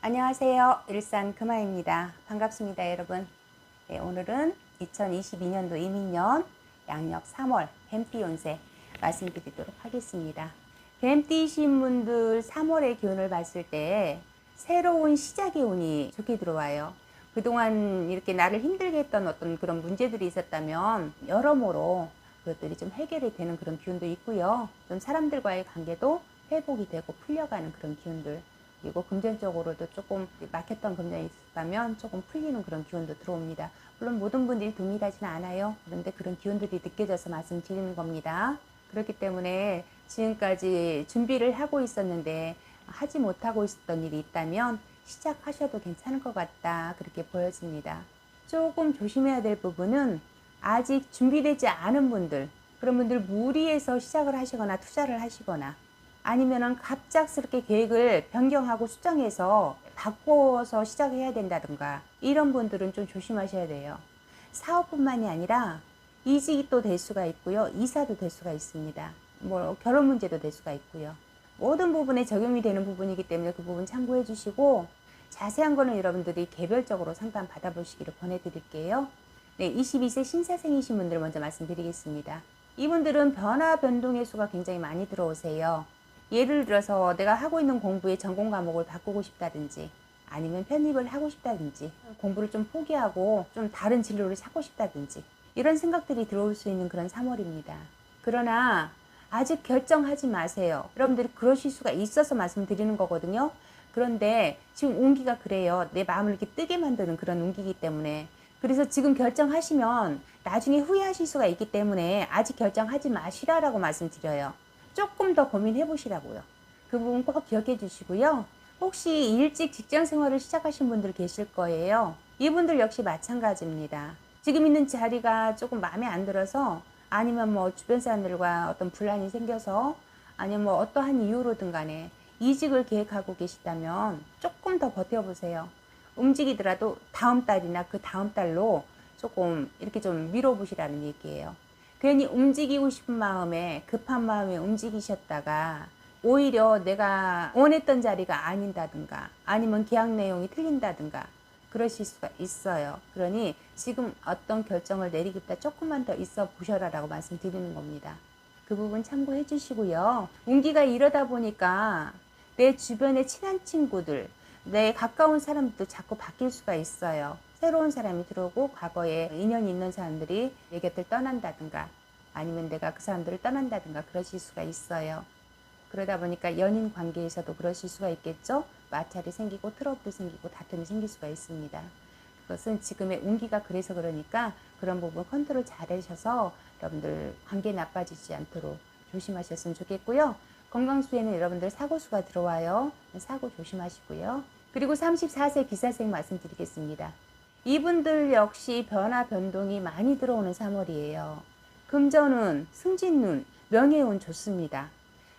안녕하세요. 일산 금화입니다. 반갑습니다, 여러분. 네, 오늘은 2022년도 이민년 양력 3월 뱀띠 운세 말씀드리도록 하겠습니다. 뱀띠신 분들 3월의 기운을 봤을 때 새로운 시작의 운이 좋게 들어와요. 그동안 이렇게 나를 힘들게 했던 어떤 그런 문제들이 있었다면 여러모로 그것들이 좀 해결이 되는 그런 기운도 있고요. 좀 사람들과의 관계도 회복이 되고 풀려가는 그런 기운들, 그리고 금전적으로도 조금 막혔던 금전이 있었다면 조금 풀리는 그런 기운도 들어옵니다. 물론 모든 분들이 동일하지는 않아요. 그런데 그런 기운들이 느껴져서 말씀드리는 겁니다. 그렇기 때문에 지금까지 준비를 하고 있었는데 하지 못하고 있었던 일이 있다면 시작하셔도 괜찮을 것 같다, 그렇게 보여집니다. 조금 조심해야 될 부분은 아직 준비되지 않은 분들, 그런 분들 무리해서 시작을 하시거나 투자를 하시거나 아니면은 갑작스럽게 계획을 변경하고 수정해서 바꿔서 시작해야 된다든가, 이런 분들은 좀 조심하셔야 돼요. 사업뿐만이 아니라 이직이 또 될 수가 있고요. 이사도 될 수가 있습니다. 뭐 결혼 문제도 될 수가 있고요. 모든 부분에 적용이 되는 부분이기 때문에 그 부분 참고해 주시고, 자세한 거는 여러분들이 개별적으로 상담 받아보시기를 권해드릴게요. 네, 22세 신사생이신 분들 먼저 말씀드리겠습니다. 이분들은 변화 변동의 수가 굉장히 많이 들어오세요. 예를 들어서 내가 하고 있는 공부의 전공 과목을 바꾸고 싶다든지, 아니면 편입을 하고 싶다든지, 공부를 좀 포기하고 좀 다른 진로를 찾고 싶다든지, 이런 생각들이 들어올 수 있는 그런 3월입니다. 그러나 아직 결정하지 마세요. 여러분들이 그러실 수가 있어서 말씀드리는 거거든요. 그런데 지금 운기가 그래요. 내 마음을 이렇게 뜨게 만드는 그런 운기이기 때문에, 그래서 지금 결정하시면 나중에 후회하실 수가 있기 때문에 아직 결정하지 마시라라고 말씀드려요. 조금 더 고민해 보시라고요. 그 부분 꼭 기억해 주시고요. 혹시 일찍 직장 생활을 시작하신 분들 계실 거예요. 이분들 역시 마찬가지입니다. 지금 있는 자리가 조금 마음에 안 들어서, 아니면 뭐 주변 사람들과 어떤 분란이 생겨서, 아니면 뭐 어떠한 이유로든 간에 이직을 계획하고 계시다면 조금 더 버텨보세요. 움직이더라도 다음 달이나 그 다음 달로 조금 이렇게 좀 미뤄보시라는 얘기예요. 괜히 움직이고 싶은 마음에, 급한 마음에 움직이셨다가 오히려 내가 원했던 자리가 아닌다든가, 아니면 계약 내용이 틀린다든가 그러실 수가 있어요. 그러니 지금 어떤 결정을 내리기보다 조금만 더 있어 보셔라라고 말씀드리는 겁니다. 그 부분 참고해 주시고요. 운기가 이러다 보니까 내 주변의 친한 친구들, 내 가까운 사람들도 자꾸 바뀔 수가 있어요. 새로운 사람이 들어오고 과거에 인연이 있는 사람들이 내 곁을 떠난다든가, 아니면 내가 그 사람들을 떠난다든가 그러실 수가 있어요. 그러다 보니까 연인 관계에서도 그러실 수가 있겠죠. 마찰이 생기고 트러블이 생기고 다툼이 생길 수가 있습니다. 그것은 지금의 운기가 그래서 그러니까 그런 부분 컨트롤 잘 하셔서 여러분들 관계 나빠지지 않도록 조심하셨으면 좋겠고요. 건강수에는 여러분들 사고수가 들어와요. 사고 조심하시고요. 그리고 34세 기사생 말씀드리겠습니다. 이분들 역시 변화 변동이 많이 들어오는 3월이에요. 금전운, 승진운, 명예운 좋습니다.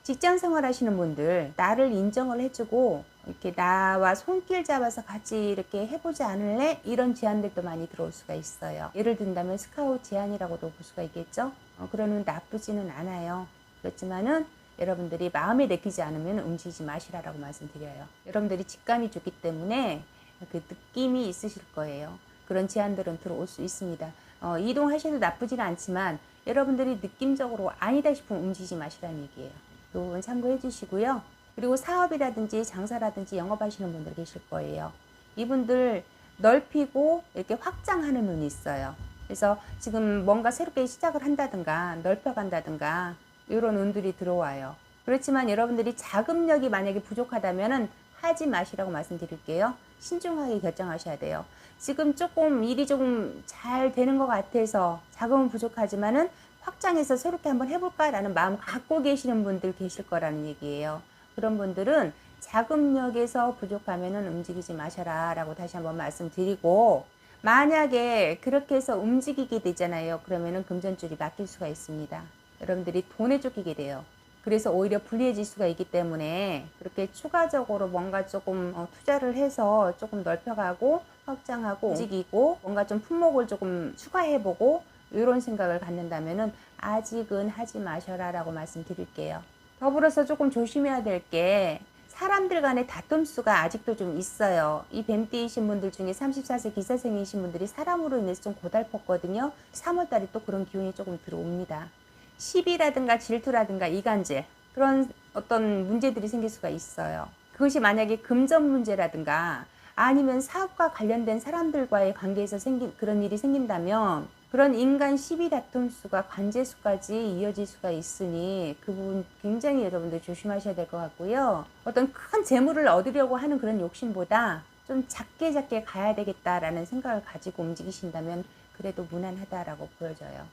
직장 생활 하시는 분들, 나를 인정을 해주고 이렇게 나와 손길 잡아서 같이 이렇게 해보지 않을래? 이런 제안들도 많이 들어올 수가 있어요. 예를 든다면 스카우트 제안이라고도 볼 수가 있겠죠. 그러면 나쁘지는 않아요. 그렇지만은 여러분들이 마음에 내키지 않으면 움직이지 마시라고 말씀드려요. 여러분들이 직감이 좋기 때문에 그 느낌이 있으실 거예요. 그런 제안들은 들어올 수 있습니다. 이동하셔도 나쁘지는 않지만 여러분들이 느낌적으로 아니다 싶으면 움직이지 마시라는 얘기예요. 이 부분 참고해 주시고요. 그리고 사업이라든지 장사라든지 영업하시는 분들 계실 거예요. 이분들 넓히고 이렇게 확장하는 눈이 있어요. 그래서 지금 뭔가 새롭게 시작을 한다든가 넓혀간다든가 이런 운들이 들어와요. 그렇지만 여러분들이 자금력이 만약에 부족하다면 하지 마시라고 말씀드릴게요. 신중하게 결정하셔야 돼요. 지금 조금 일이 조금 잘 되는 것 같아서 자금은 부족하지만은 확장해서 새롭게 한번 해볼까라는 마음 갖고 계시는 분들 계실 거라는 얘기예요. 그런 분들은 자금력에서 부족하면은 움직이지 마셔라 라고 다시 한번 말씀드리고, 만약에 그렇게 해서 움직이게 되잖아요. 그러면은 금전줄이 막힐 수가 있습니다. 여러분들이 돈에 쫓기게 돼요. 그래서 오히려 불리해질 수가 있기 때문에 그렇게 추가적으로 뭔가 조금 투자를 해서 조금 넓혀가고 확장하고 움직이고 뭔가 좀 품목을 조금 추가해보고 이런 생각을 갖는다면은 아직은 하지 마셔라 라고 말씀드릴게요. 더불어서 조금 조심해야 될 게 사람들 간의 다툼수가 아직도 좀 있어요. 이 뱀띠이신 분들 중에 34세 기사생이신 분들이 사람으로 인해서 좀 고달팠거든요. 3월달에 또 그런 기운이 조금 들어옵니다. 시비라든가 질투라든가 이간질, 그런 어떤 문제들이 생길 수가 있어요. 그것이 만약에 금전 문제라든가 아니면 사업과 관련된 사람들과의 관계에서 생긴 그런 일이 생긴다면 그런 인간 시비 다툼수가 관제수까지 이어질 수가 있으니 그 부분 굉장히 여러분들 조심하셔야 될 것 같고요. 어떤 큰 재물을 얻으려고 하는 그런 욕심보다 좀 작게 가야 되겠다라는 생각을 가지고 움직이신다면 그래도 무난하다라고 보여져요.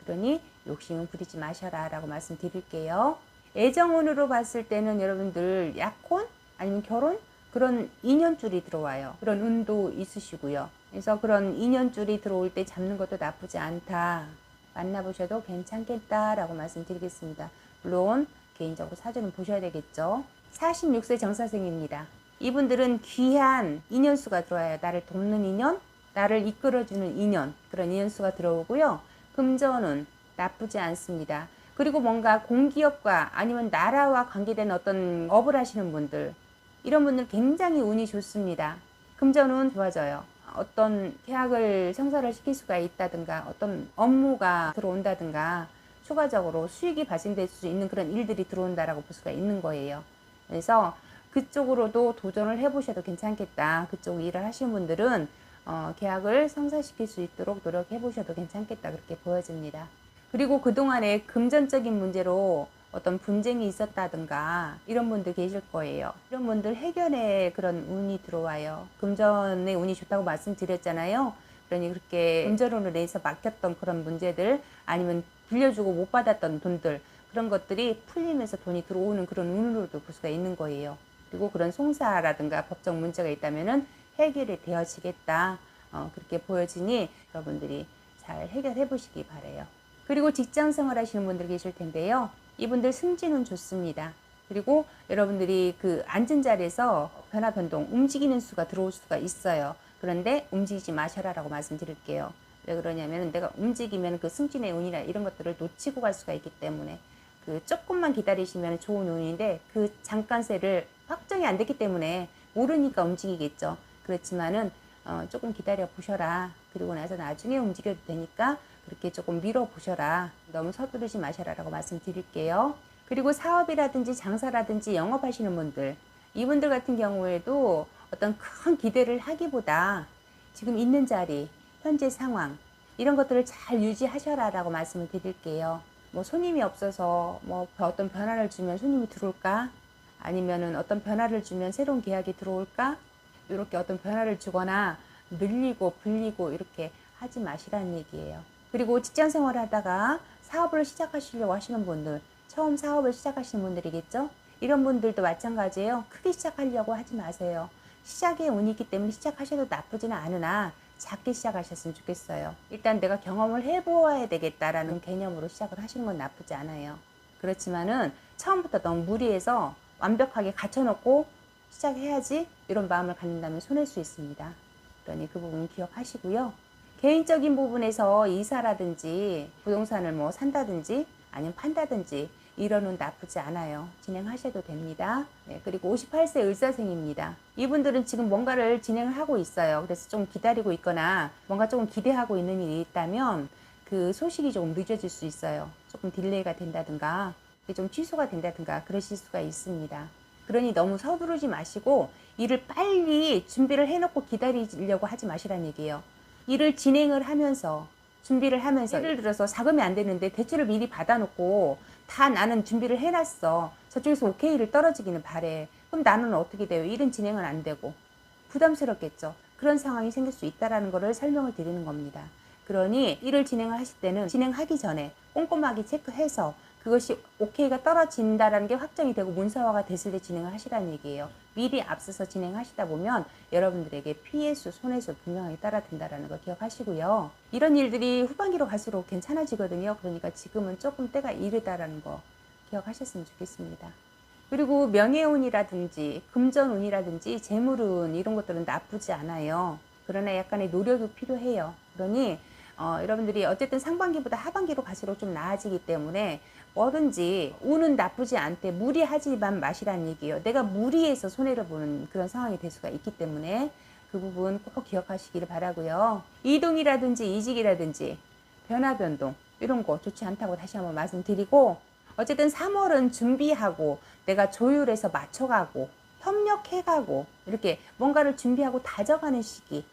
그러니 욕심은 부리지 마셔라 라고 말씀드릴게요. 애정운으로 봤을 때는 여러분들 약혼 아니면 결혼 그런 인연줄이 들어와요. 그런 운도 있으시고요. 그래서 그런 인연줄이 들어올 때 잡는 것도 나쁘지 않다. 만나보셔도 괜찮겠다라고 말씀드리겠습니다. 물론 개인적으로 사주는 보셔야 되겠죠. 46세 정사생입니다. 이분들은 귀한 인연수가 들어와요. 나를 돕는 인연, 나를 이끌어주는 인연, 그런 인연수가 들어오고요. 금전운 나쁘지 않습니다. 그리고 뭔가 공기업과 아니면 나라와 관계된 어떤 업을 하시는 분들, 이런 분들 굉장히 운이 좋습니다. 금전운 좋아져요. 어떤 계약을 성사를 시킬 수가 있다든가 어떤 업무가 들어온다든가 추가적으로 수익이 발생될 수 있는 그런 일들이 들어온다라고 볼 수가 있는 거예요. 그래서 그쪽으로도 도전을 해보셔도 괜찮겠다. 그쪽 일을 하시는 분들은 계약을 성사시킬 수 있도록 노력해 보셔도 괜찮겠다 그렇게 보여집니다. 그리고 그동안에 금전적인 문제로 어떤 분쟁이 있었다든가 이런 분들 계실 거예요. 이런 분들 해결에 그런 운이 들어와요. 금전의 운이 좋다고 말씀드렸잖아요. 그러니 그렇게 금전운으로 인해서 막혔던 그런 문제들 아니면 빌려주고 못 받았던 돈들 그런 것들이 풀리면서 돈이 들어오는 그런 운으로도 볼 수가 있는 거예요. 그리고 그런 송사라든가 법적 문제가 있다면은 해결이 되어지겠다. 그렇게 보여지니 여러분들이 잘 해결해 보시기 바래요. 그리고 직장 생활 하시는 분들 계실 텐데요. 이분들 승진은 좋습니다. 그리고 여러분들이 그 앉은 자리에서 변화 변동 움직이는 수가 들어올 수가 있어요. 그런데 움직이지 마셔라라고 말씀드릴게요. 왜 그러냐면 내가 움직이면 그 승진의 운이나 이런 것들을 놓치고 갈 수가 있기 때문에 그 조금만 기다리시면 좋은 운인데 그 잠깐새를 확정이 안 됐기 때문에 모르니까 움직이겠죠. 그렇지만은 조금 기다려 보셔라. 그리고 나서 나중에 움직여도 되니까 그렇게 조금 밀어 보셔라. 너무 서두르지 마셔라라고 말씀드릴게요. 그리고 사업이라든지 장사라든지 영업하시는 분들, 이분들 같은 경우에도 어떤 큰 기대를 하기보다 지금 있는 자리, 현재 상황 이런 것들을 잘 유지하셔라라고 말씀을 드릴게요. 뭐 손님이 없어서 뭐 어떤 변화를 주면 손님이 들어올까? 아니면은 어떤 변화를 주면 새로운 계약이 들어올까? 이렇게 어떤 변화를 주거나 늘리고 불리고 이렇게 하지 마시라는 얘기예요. 그리고 직장 생활을 하다가 사업을 시작하시려고 하시는 분들, 처음 사업을 시작하시는 분들이겠죠? 이런 분들도 마찬가지예요. 크게 시작하려고 하지 마세요. 시작의 운이 있기 때문에 시작하셔도 나쁘지는 않으나 작게 시작하셨으면 좋겠어요. 일단 내가 경험을 해보아야 되겠다라는 개념으로 시작을 하시는 건 나쁘지 않아요. 그렇지만은 처음부터 너무 무리해서 완벽하게 갖춰놓고 시작해야지 이런 마음을 갖는다면 손해일 수 있습니다. 그러니 그 부분 기억하시고요. 개인적인 부분에서 이사라든지 부동산을 뭐 산다든지 아니면 판다든지 이러는 나쁘지 않아요. 진행하셔도 됩니다. 네, 그리고 58세 을사생입니다. 이분들은 지금 뭔가를 진행을 하고 있어요. 그래서 좀 기다리고 있거나 뭔가 조금 기대하고 있는 일이 있다면 그 소식이 조금 늦어질 수 있어요. 조금 딜레이가 된다든가 좀 취소가 된다든가 그러실 수가 있습니다. 그러니 너무 서두르지 마시고 일을 빨리 준비를 해놓고 기다리려고 하지 마시라는 얘기예요. 일을 진행을 하면서 준비를 하면서 예를 들어서 자금이 안 되는데 대출을 미리 받아놓고 다 나는 준비를 해놨어. 저쪽에서 오케이를 떨어지기는 바래. 그럼 나는 어떻게 돼요? 일은 진행은 안 되고 부담스럽겠죠. 그런 상황이 생길 수 있다는 것을 설명을 드리는 겁니다. 그러니 일을 진행을 하실 때는 진행하기 전에 꼼꼼하게 체크해서 그것이 오케이가 떨어진다는 게 확정이 되고 문서화가 됐을 때 진행을 하시라는 얘기예요. 미리 앞서서 진행하시다 보면 여러분들에게 피해수, 손해수 분명하게 따라든다는 거 기억하시고요. 이런 일들이 후반기로 갈수록 괜찮아지거든요. 그러니까 지금은 조금 때가 이르다라는 거 기억하셨으면 좋겠습니다. 그리고 명예운이라든지 금전운이라든지 재물운 이런 것들은 나쁘지 않아요. 그러나 약간의 노력이 필요해요. 그러니 여러분들이 어쨌든 상반기보다 하반기로 갈수록 좀 나아지기 때문에 뭐든지 운은 나쁘지 않대. 무리하지만 마시라는 얘기예요. 내가 무리해서 손해를 보는 그런 상황이 될 수가 있기 때문에 그 부분 꼭 기억하시기를 바라고요. 이동이라든지 이직이라든지 변화 변동 이런 거 좋지 않다고 다시 한번 말씀드리고, 어쨌든 3월은 준비하고 내가 조율해서 맞춰가고 협력해가고 이렇게 뭔가를 준비하고 다져가는 시기,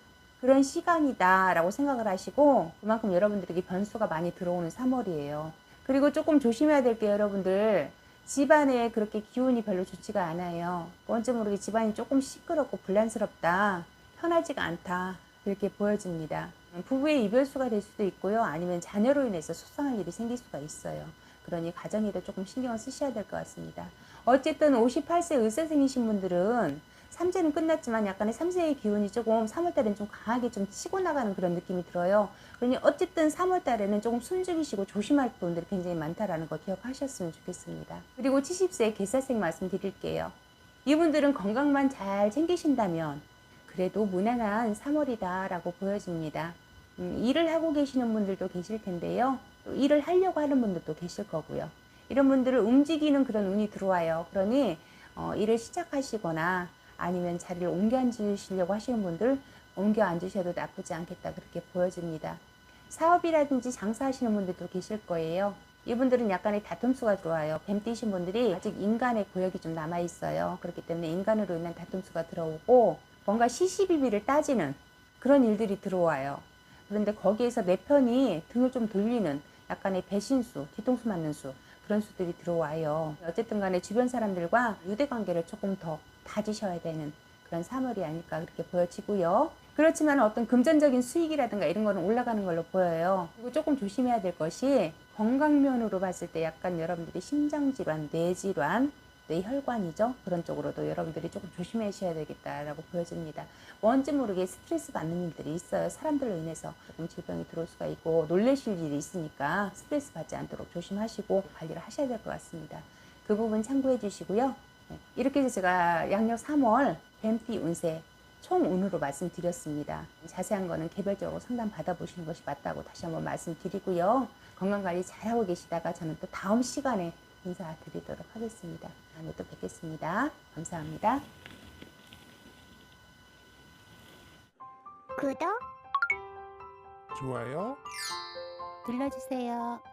그런 시간이다 라고 생각을 하시고, 그만큼 여러분들에게 변수가 많이 들어오는 3월이에요. 그리고 조금 조심해야 될 게, 여러분들 집안에 그렇게 기운이 별로 좋지가 않아요. 뭔지 모르게 집안이 조금 시끄럽고 불란스럽다, 편하지가 않다, 그렇게 보여집니다. 부부의 이별수가 될 수도 있고요, 아니면 자녀로 인해서 속상한 일이 생길 수가 있어요. 그러니 가정일에 조금 신경을 쓰셔야 될 것 같습니다. 어쨌든 58세 을사생이신 분들은 3세는 끝났지만 약간의 3세의 기운이 조금 3월달에는 좀 강하게 좀 치고 나가는 그런 느낌이 들어요. 그러니 어쨌든 3월달에는 조금 숨죽이시고 조심할 분들이 굉장히 많다라는 거 기억하셨으면 좋겠습니다. 그리고 70세 개사생 말씀드릴게요. 이분들은 건강만 잘 챙기신다면 그래도 무난한 3월이다 라고 보여집니다. 일을 하고 계시는 분들도 계실 텐데요. 또 일을 하려고 하는 분들도 계실 거고요. 이런 분들을 움직이는 그런 운이 들어와요. 그러니 일을 시작하시거나 아니면 자리를 옮겨 앉으시려고 하시는 분들 옮겨 앉으셔도 나쁘지 않겠다, 그렇게 보여집니다. 사업이라든지 장사하시는 분들도 계실 거예요. 이분들은 약간의 다툼수가 들어와요. 뱀 띠신 분들이 아직 인간의 고역이 좀 남아 있어요. 그렇기 때문에 인간으로 인한 다툼수가 들어오고 뭔가 시시비비를 따지는 그런 일들이 들어와요. 그런데 거기에서 내 편이 등을 좀 돌리는 약간의 배신수, 뒤통수 맞는 수, 그런 수들이 들어와요. 어쨌든 간에 주변 사람들과 유대관계를 조금 더 다지셔야 되는 그런 3월이 아닐까, 그렇게 보여지고요. 그렇지만 어떤 금전적인 수익이라든가 이런 거는 올라가는 걸로 보여요. 그리고 조금 조심해야 될 것이, 건강면으로 봤을 때 약간 여러분들이 심장질환, 뇌질환, 뇌혈관이죠. 그런 쪽으로도 여러분들이 조금 조심하셔야 되겠다라고 보여집니다. 뭔지 모르게 스트레스 받는 일들이 있어요. 사람들로 인해서 조금 질병이 들어올 수가 있고 놀라실 일이 있으니까 스트레스 받지 않도록 조심하시고 관리를 하셔야 될 것 같습니다. 그 부분 참고해 주시고요. 이렇게 해서 제가 양력 3월 뱀띠 운세 총 운으로 말씀드렸습니다. 자세한 거는 개별적으로 상담 받아보시는 것이 맞다고 다시 한번 말씀드리고요. 건강관리 잘하고 계시다가 저는 또 다음 시간에 인사드리도록 하겠습니다. 다음에 또 뵙겠습니다. 감사합니다. 구독 좋아요 눌러주세요.